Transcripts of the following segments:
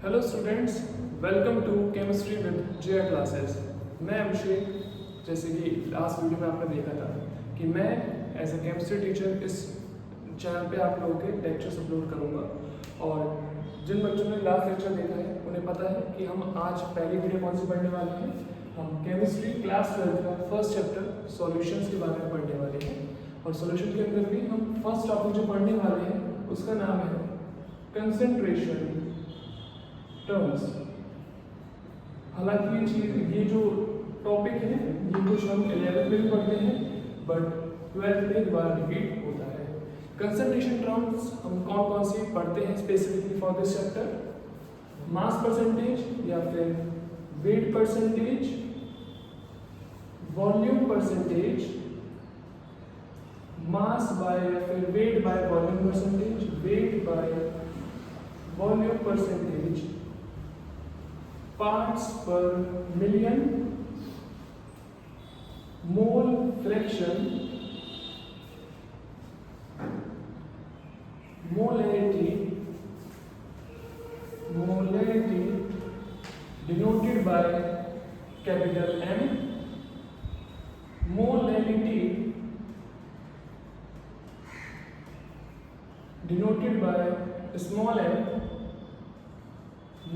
Hello students, welcome to chemistry with J classes. मैं अभिषेक, जैसे कि लास्ट वीडियो में आपने देखा था कि मैं एज ए केमिस्ट्री टीचर इस चैनल पे आप लोगों के लेक्चर्स अपलोड करूँगा। और जिन बच्चों ने लास्ट लेक्चर देखा है उन्हें पता है कि हम आज पहली वीडियो कौन सी पढ़ने वाले हैं। हम केमिस्ट्री क्लास 12 का फर्स्ट चैप्टर सॉल्यूशंस के बारे में पढ़ने वाले हैं। और सॉल्यूशन के अंदर भी हम फर्स्ट टॉपिक जो पढ़ने वाले हैं उसका नाम है कंसंट्रेशन टर्म्स। हालांकि ये जो टॉपिक है ये कुछ हम 11th में भी पढ़ते हैं बट 12th में दोबारा रिपीट होता है। कंसंट्रेशन टर्म्स हम कौन कौन सी पढ़ते हैं specifically for this chapter? Mass percentage या फिर weight percentage, volume percentage, mass by या फिर weight by volume percentage, weight by volume percentage, parts per million, mole fraction, molarity denoted by capital M, molarity denoted by small m,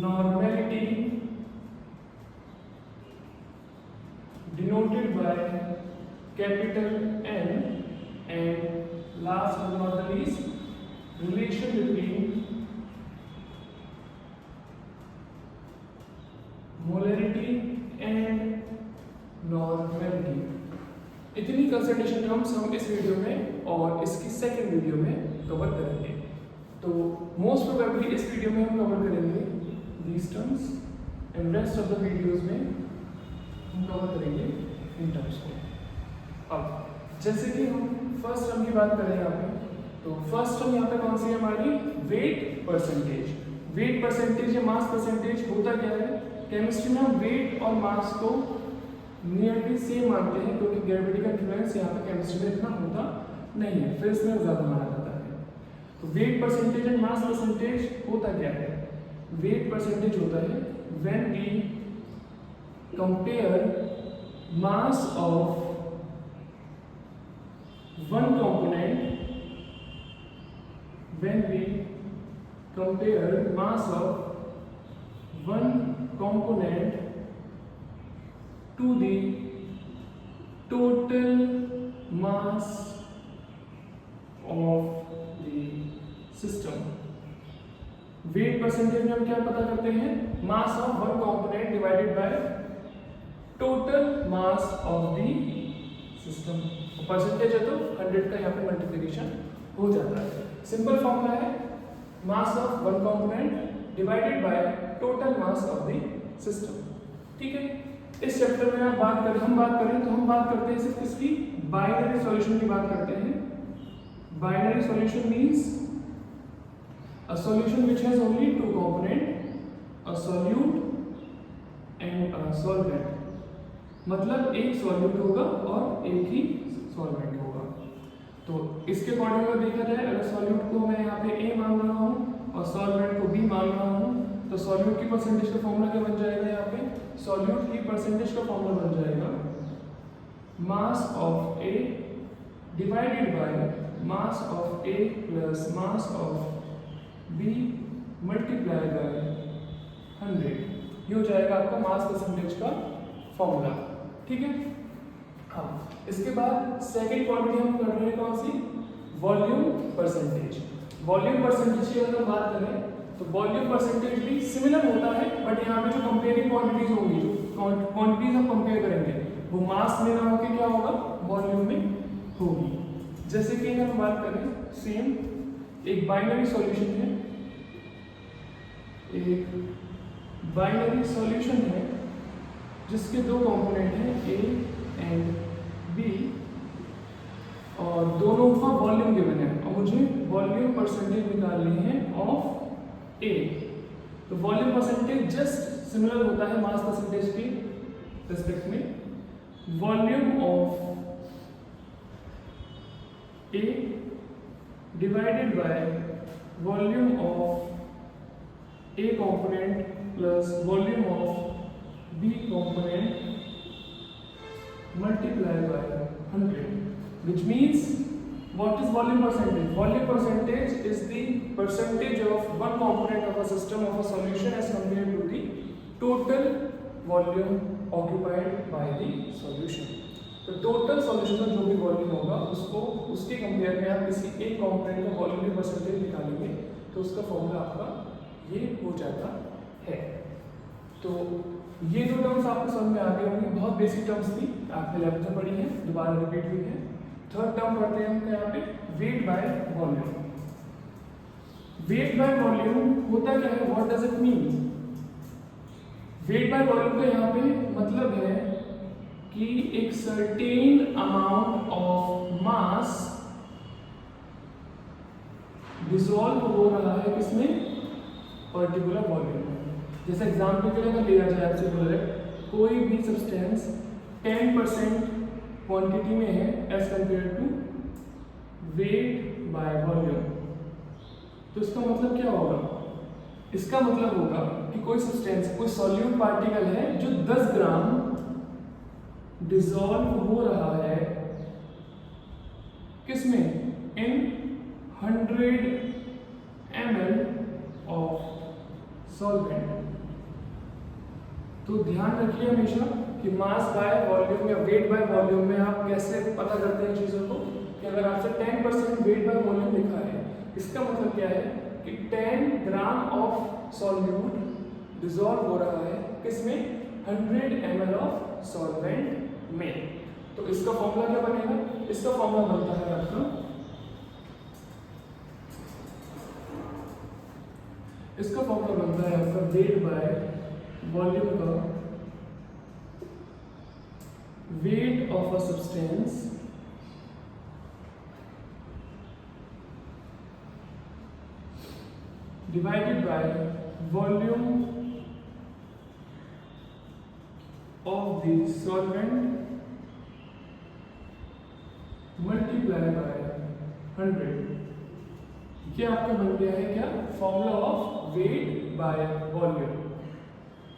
normality denoted by capital N, and last but not the least, relation between molarity and normality। इतनी concentration terms हम इस video में और इसकी second video में cover करेंगे। तो most probably इस वीडियो में हम कवर करेंगे these terms and rest of the videos में हम कवर करेंगे इन टर्म्स को। अब जैसे कि हम फर्स्ट टर्म की बात करें यहाँ पे, तो फर्स्ट टर्म यहाँ पे कौन सी है हमारी? Wait percentage. वेट परसेंटेज या मास परसेंटेज होता क्या है? केमिस्ट्री में हम वेट और मास को नियरली सेम मानते हैं क्योंकि ग्रेविटी का इन्फ्लुएंस यहाँ पे केमिस्ट्री में इतना होता नहीं है, फिर इसमें ज़्यादा माना जाता है। तो weight percentage and mass percentage होता क्या है? वेट परसेंटेज होता है when we compare mass of one component, when we compare mass of one component to the total mass of the system। Wait percentage में हम क्या पता करते हैं? Mass of one component divided by total mass of the system. Percentage है तो 100 का यहाँ पे मल्टीप्लिकेशन हो जाता है। सिंपल फॉर्मूला है mass of one component divided by total mass of the system. ठीक है, इस चैप्टर में हम बात करते हैं सिर्फ इसकी बाइनरी सॉल्यूशन की बात करते हैं। Binary solution means a solution which has only two component, a solute and a solvent। मतलब एक सॉल्यूट होगा और एक ही सॉल्वेंट होगा। तो इसके अकॉर्डिंग अगर देखा जाए, अगर सॉल्यूट को मैं यहाँ पे A मान रहा हूँ और सॉल्वेंट को B मान रहा हूँ, तो सॉल्यूट की परसेंटेज का फॉर्मूला क्या बन जाएगा? यहाँ पे सॉल्यूट की परसेंटेज का फॉर्मूला बन जाएगा mass of A divided by mass of A plus mass of B multiply by 100। ये हो जाएगा आपका मास परसेंटेज का फॉर्मूला। ठीक है। हाँ, इसके बाद सेकंड क्वांटिटी हम कर रहे हैं कौन सी? Volume percentage. वॉल्यूम परसेंटेज की अगर हम बात करें तो वॉल्यूम परसेंटेज भी सिमिलर होता है, बट यहाँ पे जो कंपेयरिंग क्वांटिटीज होंगी, जो क्वांटिटीज हम कंपेयर करेंगे वो मास में ना होकर क्या होगा? वॉल्यूम में होगी। जैसे कि अगर हम बात करें, सेम एक बाइनरी सॉल्यूशन है, एक बाइनरी सॉल्यूशन है जिसके दो कंपोनेंट हैं A एंड B और दोनों का वॉल्यूम गिवन है और मुझे वॉल्यूम परसेंटेज निकालनी है ऑफ A। तो वॉल्यूम परसेंटेज जस्ट सिमिलर होता है मास परसेंटेज के रिस्पेक्ट में। Volume of A divided by volume of A component plus volume of B component multiplied by 100, which means what is volume percentage? Volume percentage is the percentage of one component of a system of a solution as compared to the total volume occupied by the solution. तो total solution का जो भी volume होगा उसको उसके compare में आप किसी एक कंपोनेंट का वॉल्यूम की परसेंटेज निकालेंगे तो उसका फॉर्मूला आपका ये हो जाता है। तो ये दो टर्म्स आपको समझ में आ गई होंगी, बहुत बेसिक टर्म्स थी, आपने 11th में पढ़ी है, दोबारा रिपीट हुई है। थर्ड टर्म पढ़ते हैं हम यहाँ पे wait by volume. Wait by volume होता क्या है, what does it mean? Wait by volume का यहाँ पे मतलब है कि एक certain amount of mass dissolve हो रहा है किसमें, पर्टिकुलर वॉल्यूम में। जैसे एग्जांपल के लिए अगर लिया जाए आपसे बोला जाए कोई भी सब्सटेंस 10% क्वांटिटी में है as compare to weight by volume, तो इसका मतलब क्या होगा? इसका मतलब होगा कि कोई सब्सटेंस, कोई सॉल्यूट पार्टिकल है जो 10 ग्राम डिसॉल्व हो रहा है किसमें, इन 100 ml ऑफ सॉल्वेंट। तो ध्यान रखिए हमेशा कि मास बाय वॉल्यूम या वेट बाय वॉल्यूम में आप कैसे पता करते हैं चीज़ों को, कि अगर आपसे 10% वेट बाय वॉल्यूम लिखा है, इसका मतलब क्या है कि 10 ग्राम ऑफ सॉल्यूट डिसॉल्व हो रहा है किसमें, 100 ml ऑफ सॉल्वेंट में। तो इसका फॉर्मूला क्या बनेगा? इसका फॉर्मूला बनता है आपका, इसका फॉर्मूला बनता है आपका वेट बाय वॉल्यूम का weight of a substance divided by volume of the solvent multiplied by 100। ये आपका बन गया है क्या, formula of weight by volume.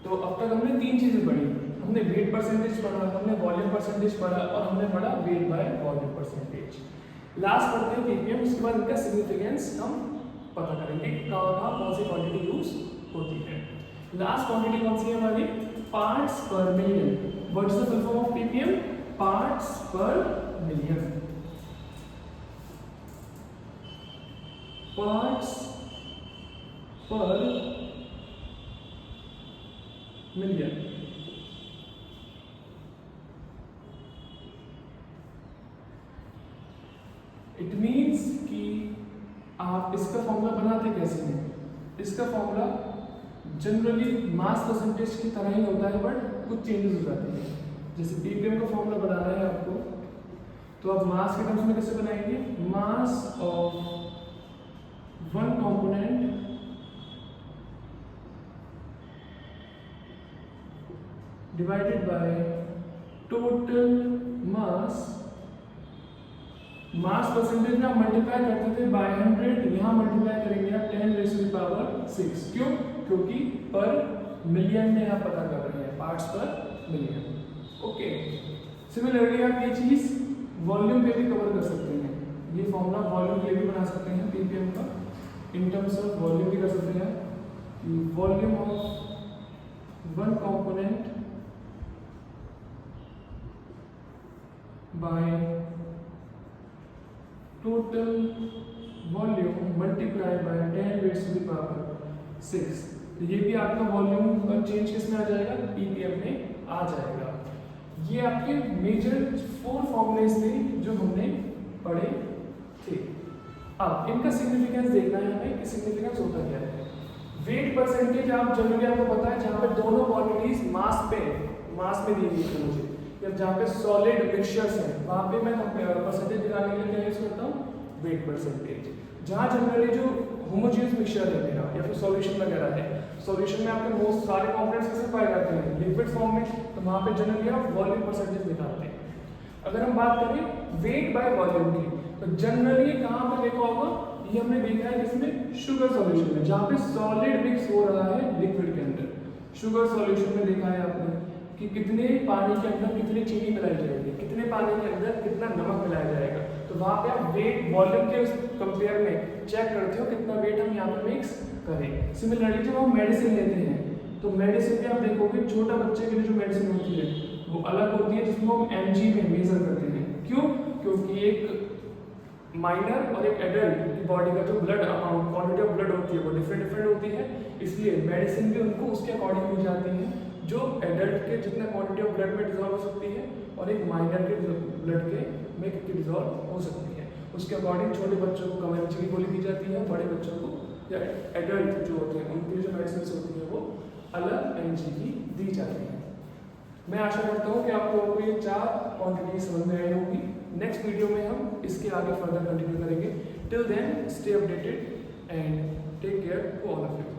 तो अब तक हमने तीन चीजें पढ़ी, हमने वेट परसेंटेज पढ़ा, हमने वॉल्यूम परसेंटेज पढ़ा और हमने पढ़ा wait by volume percentage. Last पढ़ते हैं पीपीएम, उसके बाद इनका सिग्निफिकेंस हम पता करेंगे कहाँ कौन सी क्वांटिटी यूज होती है। लास्ट क्वांटिटी कौन सी है हमारी, parts per million. What is the full form of ppm, parts per million. Parts per million. It means कि आप इसका फॉर्मूला बनाते कैसे हैं, इसका फॉर्मूला जनरली मास परसेंटेज की तरह ही होता है, बट कुछ चेंजेस हो जाते हैं। जैसे पीपीएम का फॉर्मूला बनाना है आपको, तो आप मास के टर्म्स में कैसे बनाएंगे, mass of one component divided by total mass. Mass percentage में आप मल्टीप्लाई करते थे बाय 100, यहाँ मल्टीप्लाई करेंगे आप 10⁻⁶। क्यों? क्योंकि पर मिलियन में आप पता कर रहे हैं, parts per million. Okay, similarly आप ये चीज वॉल्यूम पे भी कवर कर सकते हैं। ये फॉर्मूला वॉल्यूम के लिए भी बना सकते हैं पीपीएम का, इन टर्म्स ऑफ वॉल्यूम भी कर सकते हैं। Volume of one component by total volume multiply by 10⁻⁶। तो ये भी आपका वॉल्यूम का चेंज किस में आ जाएगा, पीपीएम में आ जाएगा। ये आपके मेजर 4 फॉर्मूलेज थे जो हमने पढ़े थे। अब इनका सिग्निफिकेंस देखना है हमें कि सिग्निफिकेंस होता क्या है। वेट परसेंटेज आप जनरली आपको पता है जहाँ पे दोनों क्वांटिटीज मास में दी गई है मुझे, या जहाँ पे सॉलिड मिक्सचर्स हैं वहाँ पे मैं परसेंटेज दिखाने के लिए क्या यूज करता हूँ, वेट परसेंटेज। जहाँ जनरली जो होमोजेनियस मिक्सचर है मेरा या फिर सॉल्यूशन वगैरह है, सॉल्यूशन में आपके मोस्ट सारे कंपोनेंट्स किसमें पाए जाते हैं, लिक्विड फॉर्म में, तो वहाँ पे जनरली आप वॉल्यूम परसेंटेज निकालते हैं। अगर हम बात करें वेट बाय वॉल्यूम की, तो जनरली कहाँ पर देखा होगा, ये हमने देखा है किसमें, शुगर सॉल्यूशन में, जहाँ पे सॉलिड मिक्स हो रहा है लिक्विड के अंदर। शुगर सॉल्यूशन में देखा है आपने कि कितने पानी के अंदर कितनी चीनी मिलाई जाएगी, कितने पानी के अंदर कितना नमक मिलाया जाएगा। तो वहाँ पे आप वेट वॉल्यूम के कंपेयर में चेक करते हो कितना वेट हम यहाँ पे मिक्स करें। सिमिलरली जब हम मेडिसिन लेते हैं तो मेडिसिन में आप देखोगे छोटा बच्चे के लिए जो मेडिसिन होती है वो अलग होती है, जिसको हम mg में मेजर करते हैं। क्यों? क्योंकि एक माइनर और एक एडल्ट की बॉडी का जो blood amount, quantity of blood होती है वो डिफरेंट होती है, इसलिए मेडिसिन भी उनको उसके अकॉर्डिंग दी जाती है, जो एडल्ट के जितना क्वांटिटी ऑफ ब्लड में डिजॉल्व हो सकती है और एक माइनर के ब्लड के में कितनी डिजॉल्व हो सकती है, उसके अकॉर्डिंग छोटे बच्चों को कम mg की गोली दी जाती है, बड़े बच्चों को या एडल्ट जो होते हैं उनकी जो मेडिसिन होती है वो अलग mg की दी जाती है। मैं आशा करता हूँ कि आपको ये 4 क्वांटिटी समझ में आई होगी। नेक्स्ट वीडियो में हम इसके आगे फर्दर कंटिन्यू करेंगे। Till then stay updated and take care to all of you.